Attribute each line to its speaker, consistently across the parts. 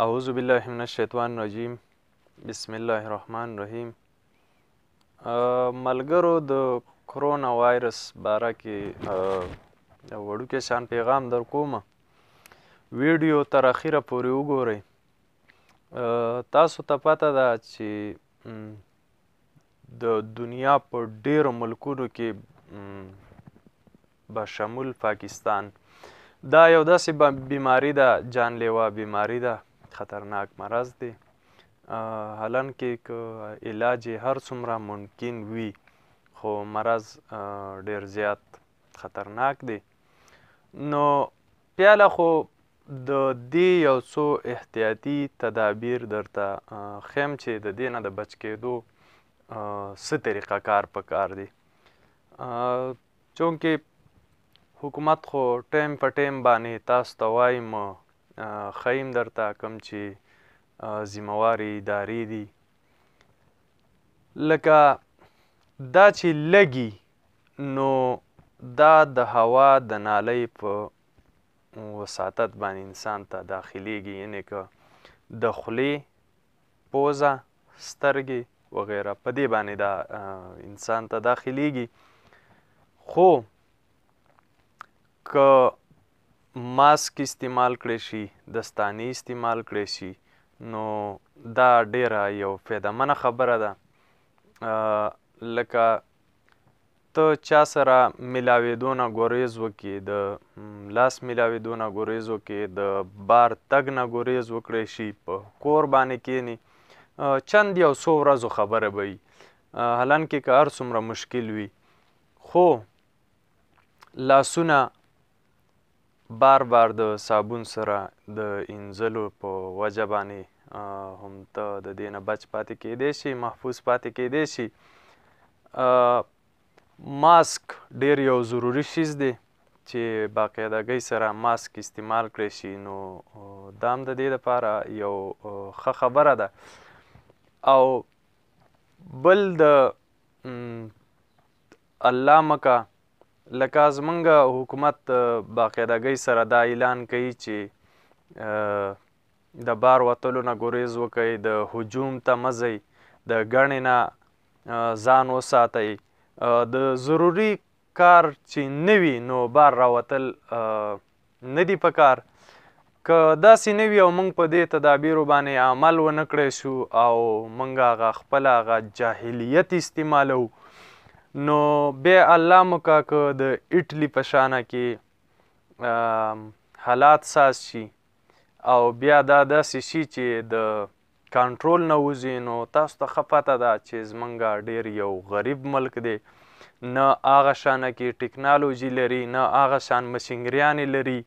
Speaker 1: اعوذ بالله من الشیطان الرجیم بسم الله الرحمن الرحیم. ملګرو د کرونا وایرس باره کې یو وړوکی شان پیغام در کوم. ویډیو تر اخیره پورې وګورئ. تاسو ته پته ده چې د دنیا په ډیرو ملکونو کې بشمول پاکستان دا یو داسې بیماری ده، جانلیوا بیماری ده، خطرناک مرض دی. حالانکه که علاج هر څومره ممکن وي خو مرض ډیر زیات خطرناک دی. نو پیاله خو د دې یو څو احتیاطي تدابیر درته ښیم چې د دې نه د بچ کېدو څه طریقه کار پکار دی. چونکې حکومت خو ټایم په ټایم باندې تاسو ته وایم ښیم درته کوم چې ذمهوارې ادارې دي، لکه دا چې لګي نو دا د هوا د نالۍ په وساطت باندې انسان ته داخلیږي، یعنې که د خولې، پوزه، سترګې وغیره په دې باندې دا انسان ته داخلیږي. خو که ماسک استعمال کړی شي، دستانې استعمال کړی شي، نو دا ډیره یو فایدهمنه خبره ده. لکه ته چا سره میلاوېدو نه ګریز وکړې، د لاس میلاوېدو نه ګریز وکړې، د بار تګ نه ګریز وکړی شي، په کور باندې کښېنې، چند یو څو ورځو خبره به وي، حالانکې که هر څومره مشکل وي خو لاسونه بار بار د صابون سره د انځلو په وجه باندې هم ته د دې نه بچ پاتې کیدی شي، محفوظ پاتې کیدی شي. ماسک ډیر یو ضروري شیز دی چې باقاعدګۍ سره ماسک استعمال کړی شي، نو دا هم د دې لپاره یو ښه خبره ده. او بل د الله مکه، لکه زمونږ حکومت باقاعدګۍ سره دا اعلان کوي چې د بار وتلو نه ګریز وکئ، د هجوم ته مه ځئ، د ګڼې نه ځان وساتئ. د ضروري کار چې نه وي نو بار راوتل نه دي پکار. که داسې نه وي او موږ په دې تدابیرو باندې عمل ونه کړی شو او موږ هغه خپله هغه جاهلیت استعمالوو، نو بیا الله مکه که د اټلي په شانه کې حالات ساز شي او بیا دا داسې شي چې د کنټرول نه وځي، نو تاسو ته ښه پته ده چې زموږ ډیر یو غریب ملک دی، نه هغه شانه کې ټکنالوژي لري، نه هغه شان مشینګریانې لري،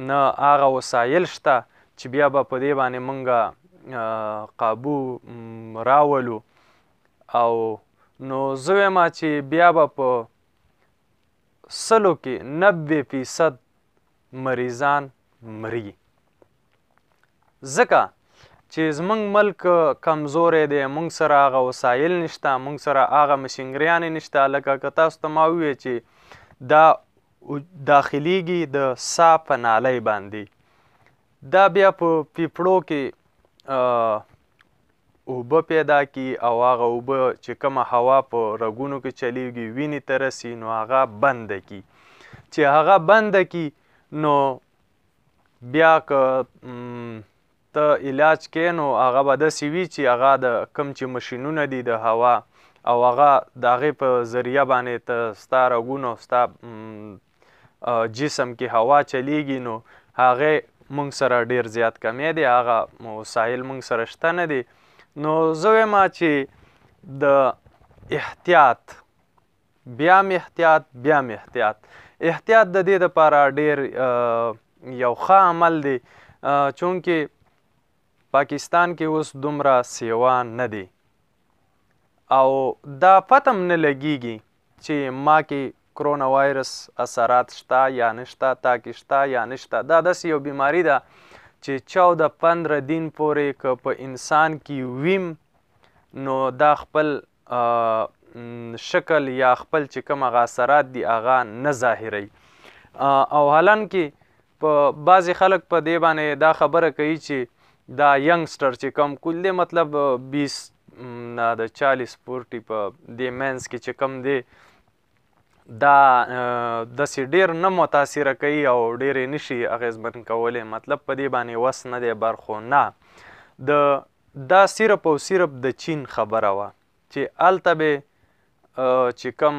Speaker 1: نه هغه وسایل شته چې بیا به په دې باندې موږ قابو راولو. او نو زه وایم چې بیا به په 100 کې 90% مریضان مري، ځکه چې زموږ ملک کمزوری دی، موږ سره هغه وسایل نشته، موږ سره هغه مشینګریانې نشته. لکه که تاسو ته ما وویل چې دا داخلیږي د ساه په نالۍ باندې، دا بیا په پیپړو کې اوبه پیدا کړي او هغه اوبه چې کومه هوا په رګونو کې چلیږي وینې ته رسي، نو هغه بنده کړي. چې هغه بنده کړي نو بیا که ته علاج کوې نو هغه به داسې وي چې هغه د کوم چې مشینونه دي د هوا او هغه د هغې په ذریعه باندې ته ستا رګونو ستا جسم کې هوا چلیږي، نو هغې موږ سره ډیر زیات کمی دی، هغه وسایل موږ سره شته نه دی. نو زه وایم چې د احتیاط، بیا هم احتیاط، بیا هم احتیاط. احتیاط د دې دپاره ډیر یو ښه عمل دی، چونکې پاکستان کې اوس دومره سیوا نه دی او دا پته هم نه لګیږي چې ما کې کرونا وایرس اثرات شته یا نشته، تا کې شته یا نشته. دا داسې یو بیماری ده چې 14-15 دن پورې که په انسان کې ویم نو دا خپل شکل یا خپل چې کوم هغه اثرات دي هغه نه ظاهروي. او حالانکه په بعضې خلک په دې باندې دا خبره کوي چې دا ینګسټر چې کوم کول دی مطلب 20 نه د 40 پورې په دې منځ کې چې کوم دی دا داسې ډېر نه متاثره کوي او ډېر یې نشي اغېزمن کولی مطلب په دې باندې وس نه دی بر خو نه دا صرف او صرف د چین خبره وه چې هلته به چې کوم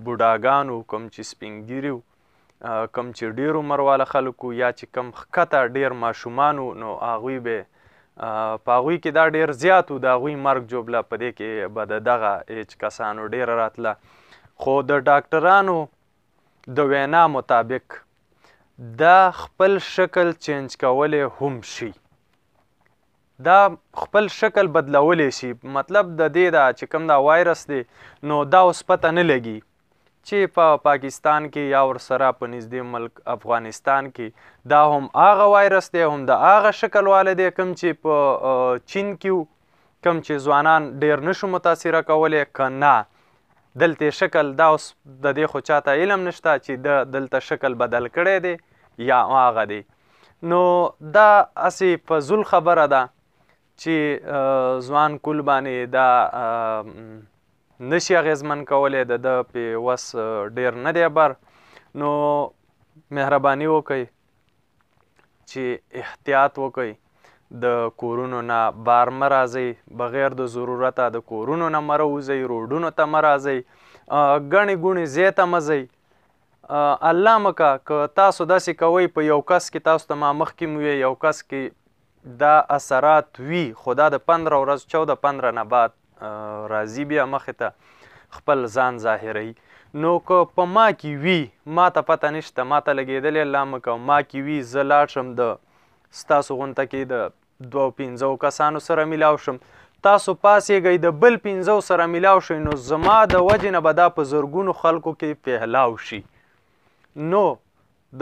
Speaker 1: بوډاګانو کوم چې سپین ګیري کوم چې ډېر عمر والا خلکو یا چې کوم ښکته ډېر ماشومان نو هغوی به په هغوی کې دا ډېر زیات و د هغوی مرګ جوبله په دې کې به د دغه ایج کسانو ډېره راتله خو د ډاکټرانو د وینا مطابق دا خپل شکل چینج کولی هم شي دا خپل شکل بدلولی شي مطلب د دې دا چې کوم دا وایرس دی نو دا اوس پته نه لګي چې په پاکستان کې یا ورسره په نږدې ملک افغانستان کې دا هم هغه وایرس دی هم د هغه شکل والا دی کوم چې په چین کې کوم چې ځوانان ډېر نشو متاثره کولی که نه دلته شکل دا اوس د دې خو چاته علم نشته چې دلته شکل بدل کړی دی یا هغه دی نو دا هسې فضول خبره ده چې ځوان کول باندې دا نشي اغېزمن کولی د ده پې وس ډېر نه دی بر نو مهرباني وکئ چې احتیاط وکئ د کورونو نه بار مه راځئ بغیر د ضرورته د کورونو نه مه راوځئ روډونو ته مه راځئ ګڼې ګوڼې ځای ته مه ځئ الله مکه که تاسو داسې کوئ په یو کس کې تاسو ته ما مخکې مو یو کس کې دا اثرات وي خو دا د 15 ورځ 14-15 نه بعد راځي بیا مخې ته خپل ځان ظاهروي نو که په ما کې وي ما ته پته نشته ما ته لګېدلی الله مه کوه ما کې وي زه لاړ شم د ستاسو غونته کې د 2-5 کسانو سره میلاو شم تاسو پاسېږئ د بل 5 سره میلاو شئ نو زما د وجې نه به دا په زرګونو خلکو کې پهلاو شي نو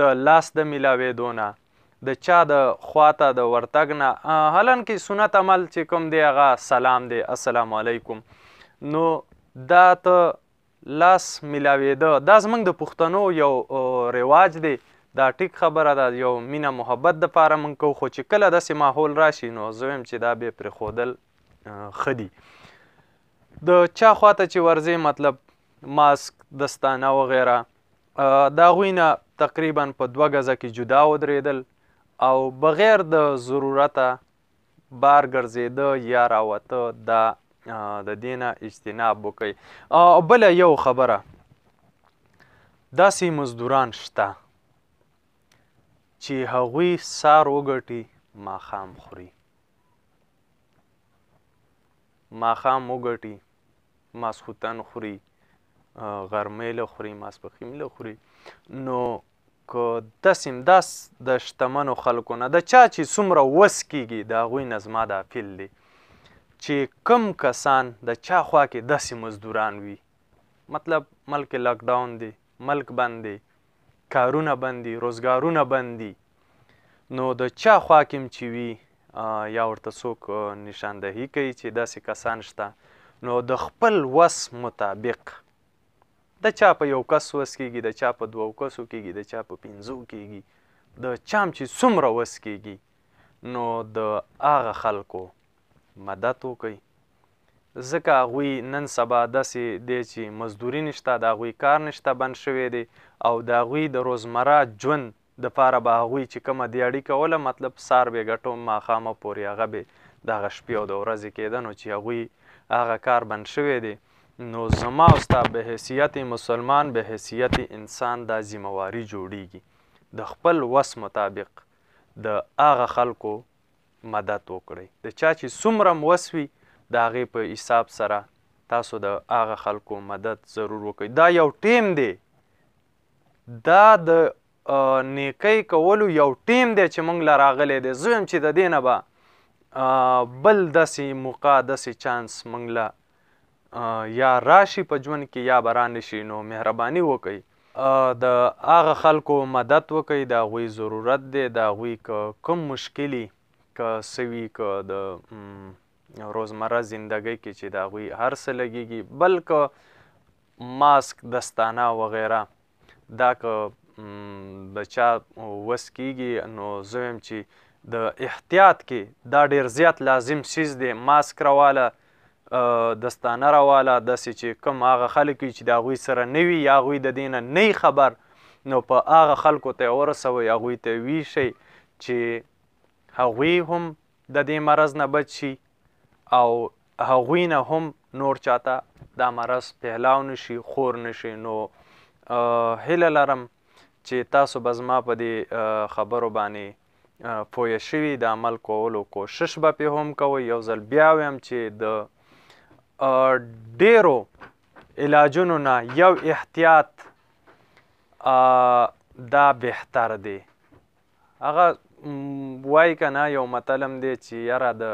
Speaker 1: د لاس د میلاوېدو نه د چا د خواته د ورتګ نه حالانکې سنت عمل چې کوم دی هغه سلام دی السلام علیکم نو دا ته لاس میلاوېده دا زموږ د پښتنو یو رواج دی دا ټیک خبره ده یو مینه محبت دپاره موږ کوو خو چې کله داسې ماحول راشي نو زه وایم چې دا بیا پرېښودل ښه دي د چا خواته چې ورځئ مطلب ماسک دستانه وغیره د هغوی نه تقریبا په 2 ګزه کې جدا ودرېدل او بغیر د ضرورته بار ګرځېده یا راوته دا د دې نه اجتناب وکئ بله یو خبره داسې مزدوران شته چې هغوی سار وګټي ماښام خوري ماښام وګټي ماسخوتن خوري غرمې له خوري ماسپښین له خوري نو که داسې داس د شتمنو خلکو نه د چا چې څومره وس کېږي د هغوی نه زما دا اپیل دی چې کم کسان د چا خوا کې داسې مزدوران وي مطلب ملک لاکډاون دی ملک بند دی کارونه بند دي روزګارونه بند دي نو د چا خوا کې هم چې وي یا ورته څوک نشاندهي کوي چې داسې کسان شته نو د خپل وس مطابق د چا په یو کس وس کېږي د چا په 2 کسو کېږي د چا په 5 کېږي د چا هم چې څومره وس کېږي نو د هغه خلکو مدد وکئ ځکه هغوی نن سبا داسې دی چې مزدوري نشته د هغوی کار نشته بند شوی دی او د هغوی د روزمره ژوند دپاره به هغوی چې کومه دیاړي کوله مطلب سار به ګټو ماښامه پورې هغه به دغه شپې او د ورځې کېده نو چې هغوی هغه کار بند شوی دی نو زما او ستا به حیثیت مسلمان به حیثیت انسان دا ذمهواري جوړیږي د خپل وس مطابق د هغه خلکو مدد وکړئ د چا چې څومره م وس وي د هغې په حساب سره تاسو د هغه خلکو مدد ضرور وکړئ دا یو ټیم دی دا د نیکۍ کولو یو ټیم دی چې موږ له راغلی دی زه یم چې د دې نه به بل داسې موقع داسې چانس موږ له یا راشي په ژوند کې یا به رانشي نو مهرباني وکئ د هغه خلکو مدد وکئ د هغوی ضرورت دی د هغوی که کوم مشکلي که څه وي که د روزمره زندګۍ کې چې د هغوی هر څه لګیږي بلکه ماسک دستانه وغیره دا که د چا وس کیږي نو زه وایم چې د احتیاط کې دا ډېر زیات لازم څیز دی. ماسک راواله، دستانه راواله، داسې چې کوم هغه خلک وي چې د هغوی سره نه وي یا هغوی د دې نه نه خبر، نو په هغه خلکو ته یې ورسوئ، هغوی ته ویښئ چې هغوی هم د دې مرض نه بچ شي او هغوی نه هم نور چاته دا مرض پیلاو نشي، خور نشي. نو هیله لرم چې تاسو به زما په دې خبرو باندې پوه شوي، د عمل کولو کوشش به پې هم کوئ. یو ځل بیا وایم چې د ډیرو علاجونو نه یو احتیاط دا بهتر دی. هغه وایي که نه یو متل هم دی چې یاره د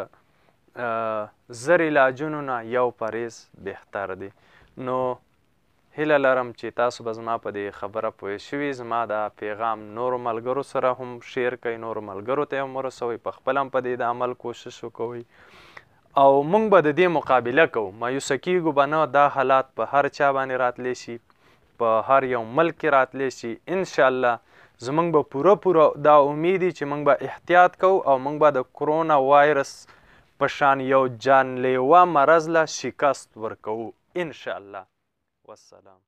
Speaker 1: زر علاجونو نه یو پرهیز بهتر دی. نو هیله لرم چې تاسو به زما په دې خبره پوه شوي، زما دا پیغام نورو ملګرو سره هم شیر کوئ، نورو ملګرو ته یې هم ورسوئ، په خپله هم په دې د عمل کوشش وکوئ او موږ به د دې مقابله کوو. مایوسه کیږو به نه، دا حالات په هر چا باندې راتلی شي، په هر یو ملک کې راتلی شي. انشاءالله زموږ به پوره دا امید وي چې موږ به احتیاط کوو او موږ به د کرونا وایرس په شان یو جانلیوا مرض له شکست ورکوو انشاءالله. والسلام.